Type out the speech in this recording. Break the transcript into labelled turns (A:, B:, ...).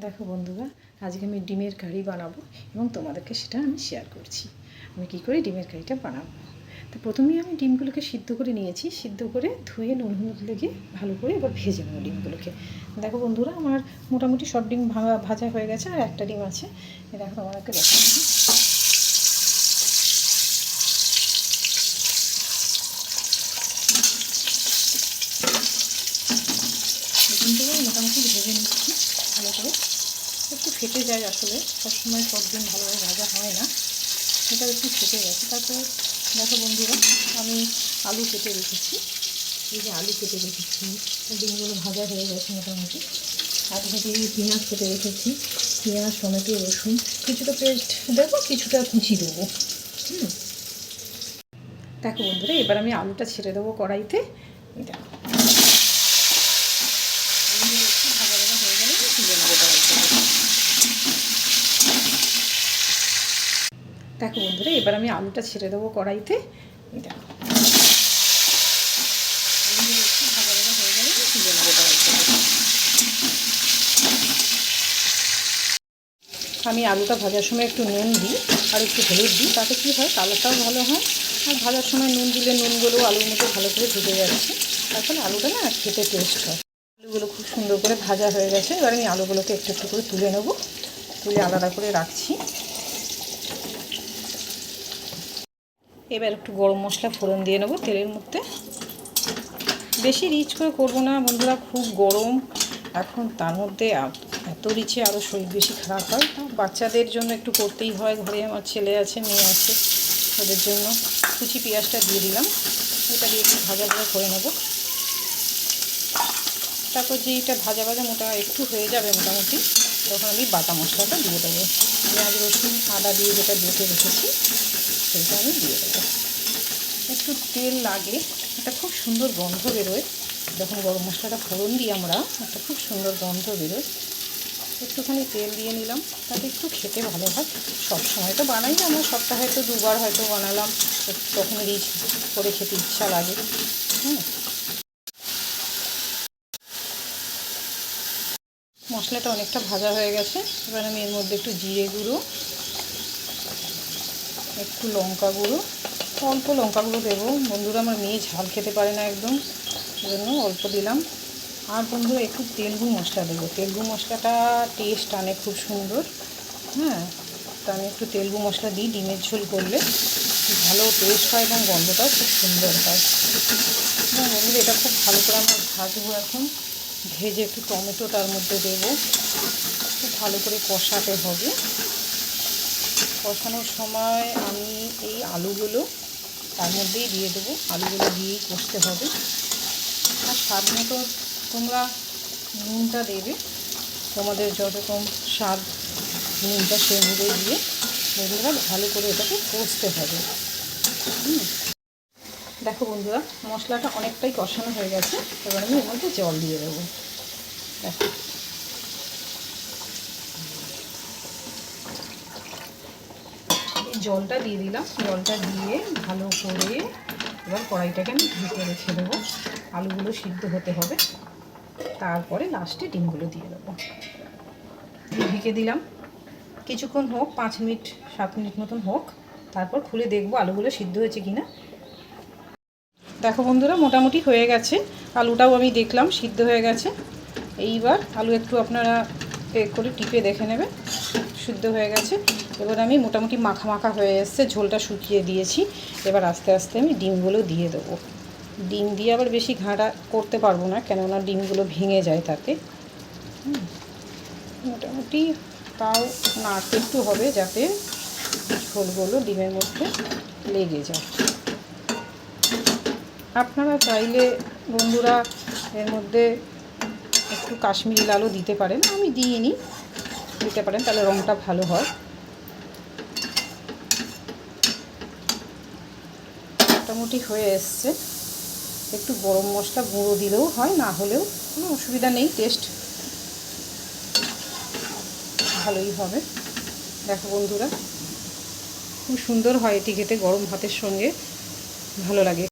A: দেখো বন্ধুরা, আজকে আমি ডিমের কারি বানাবো এবং তোমাদেরকে সেটা আমি শেয়ার করছি আমি কী করে ডিমের কারিটা বানাবো। তো প্রথমেই আমি ডিমগুলোকে সিদ্ধ করে নিয়েছি, সিদ্ধ করে ধুয়ে নুন হলুদ লেগে ভালো করে এবার ভেজে নেবো ডিমগুলোকে। দেখো বন্ধুরা, আমার মোটামুটি সব ডিম ভাজা হয়ে গেছে, আর একটা ডিম আছে। দেখো তোমাদেরকে দেখাচ্ছি। ডিমগুলো মোটামুটি ভেজে নিচ্ছি ভালো করে, একটু ফেটে যায়, আসলে সবসময় সব ডিম ভালোভাবে ভাজা হয় না, এটা একটু ফেটে গেছে। তারপর দেখো বন্ধুরা, আমি আলু কেটে রেখেছি, এই যে আলু কেটে রেখেছি, ডিমগুলো ভাজা হয়ে গেছে মোটামুটি। আর এদিকে পেঁয়াজ কেটে রেখেছি, পেঁয়াজ টমেটো রসুন কিছুটা পেস্ট দেবো, কিছুটা কুচি দেবো। দেখো বন্ধুরা, এবার আমি আলুটা ছেড়ে দেবো কড়াইতে। এটা একটু ভাজা ভাজা হয়ে গেলে তুলে নেবো কড়াইতে। দেখো বন্ধুরা, এবার আমি আলুটা ছেড়ে দেবো কড়াইতে। এটা একটু ভাজা ভাজা হয়ে গেলে তুলে নেবো কড়াইতে। আমি আলুটা ভাজার সময় একটু নুন দিই আর একটু হলুদ দিই, তাতে কী হয়, কালারটাও ভালো হয়। আর ভাজার সময় নুন দিলে নুনগুলো আলুর মধ্যে ভালো করে ঢুকে যাচ্ছে, তার ফলে আলুটা না খেতে টেস্ট হয়। আলুগুলো খুব সুন্দর করে ভাজা হয়ে গেছে, এবার আমি আলুগুলোকে একটু একটু করে তুলে নেবো, তুলে আলাদা করে রাখছি। এবার একটু গরম মশলা ফোড়ন দিয়ে নেবো তেলের মধ্যে। বেশি রিচ করে করবো না বন্ধুরা, খুব গরম এখন, তার মধ্যে এত রিচে আরও শরীর বেশি খারাপ হয়। বাচ্চাদের জন্য একটু করতেই হয়, ঘরে আমার ছেলে আছে মেয়ে আছে, ওদের জন্য কুচি পেঁয়াজটা দিয়ে দিলাম। এটা দিয়ে একটু ভাজা ভাজা করে নেবো। তারপর যে এটা ভাজা ভাজা মোটা একটু হয়ে যাবে মোটামুটি, তখন আমি বাটা মশলাটা দিয়ে দেবো। পেঁয়াজ রসুন আদা দিয়ে যেটা বেটে রেখেছি সেটা আমি দিয়ে দেবো। একটু তেল লাগে, একটা খুব সুন্দর গন্ধ বেরোয় যখন গরম মশলাটা ফোড়ন দিই আমরা, একটা খুব সুন্দর গন্ধ বেরোয়। একটুখানি তেল দিয়ে নিলাম, তাতে একটু খেতে ভালো হয়। সব সময় তো বানাই না, আমরা সপ্তাহে হয়তো দুবার হয়তো বানালাম, তখন রিচ করে খেতে ইচ্ছা লাগে। মশলাটা অনেকটা ভাজা হয়ে গেছে, এবার আমি এর মধ্যে একটু জিরে গুঁড়ো, একটু লঙ্কা গুঁড়ো, অল্প লঙ্কা গুঁড়ো দেবো বন্ধুরা, আমার মেয়ে ঝাল খেতে পারে না একদম, সেজন্য অল্প দিলাম। আর বন্ধুরা একটু তেলগু মশলা দেবো, তেলগু মশলাটা টেস্ট আনে খুব সুন্দর। তো আমি একটু তেলগু মশলা দিই, ডিমের ঝোল করলে ভালো টেস্ট হয় এবং গন্ধটাও খুব সুন্দর হয়। বন্ধুরা এটা খুব ভালো করে আমরা ভাজবো এখন, ভেজে একটু টমেটো তার মধ্যে দেবো, খুব ভালো করে কষাতে হবে। কষানোর সময় আমি এই আলুগুলো তার মধ্যেই দিয়ে দেবো, আলুগুলো দিয়েই কষতে হবে। আর স্বাদ মতো তোমরা নুনটা দেবে, তোমাদের যতক্ষণ স্বাদ নুনটা সেই অনুযায়ী দিয়ে বন্ধুরা ভালো করে এটাকে কষতে হবে। দেখো বন্ধুরা, মশলাটা অনেকটাই কষানো হয়ে গেছে, এবার আমি এর মধ্যে জল দিয়ে দেবো। দেখো জলটা দিয়ে দিলাম, জলটা দিয়ে ভালো করে এবার কড়াইটাকে আমি ঢেকে রেখে দেবো। আলুগুলো সিদ্ধ হতে হবে, তারপরে লাস্টে ডিমগুলো দিয়ে দেবো। ঢেকে দিলাম, কিছুক্ষণ হোক, 5 মিনিট 7 মিনিট মতন হোক, তারপর খুলে দেখবো আলুগুলো সিদ্ধ হয়েছে কি না। দেখো বন্ধুরা, মোটামুটি হয়ে গেছে, আলুটাও আমি দেখলাম সিদ্ধ হয়ে গেছে। এইবার আলু একটু আপনারা করে টিপে দেখে নেবেন সিদ্ধ হয়ে গেছে। এবার আমি মোটামুটি মাখা মাখা হয়ে এসছে, ঝোলটা শুকিয়ে দিয়েছি। এবার আস্তে আস্তে আমি ডিমগুলো দিয়ে দেবো। ডিম দিয়ে আবার বেশি ঘাঁটা করতে পারবো না, কেননা ডিমগুলো ভেঙে যায় তাতে। মোটামুটি তাও নাড়তে একটু হবে, যাতে ঝোলগুলো ডিমের মধ্যে লেগে যায়। আপনারা চাইলে বন্ধুরা এর মধ্যে একটু কাশ্মীরি লালও দিতে পারেন, আমি দিইনি, দিতে পারেন, তাহলে রঙটা ভালো হয়। মোটামুটি হয়ে এসছে, একটু গরম মশলা গুঁড়ো দিলেও হয়, না হলেও কোনো অসুবিধা নেই, টেস্ট ভালোই হবে। দেখো বন্ধুরা, খুব সুন্দর হয় এটি খেতে, গরম ভাতের সঙ্গে ভালো লাগে।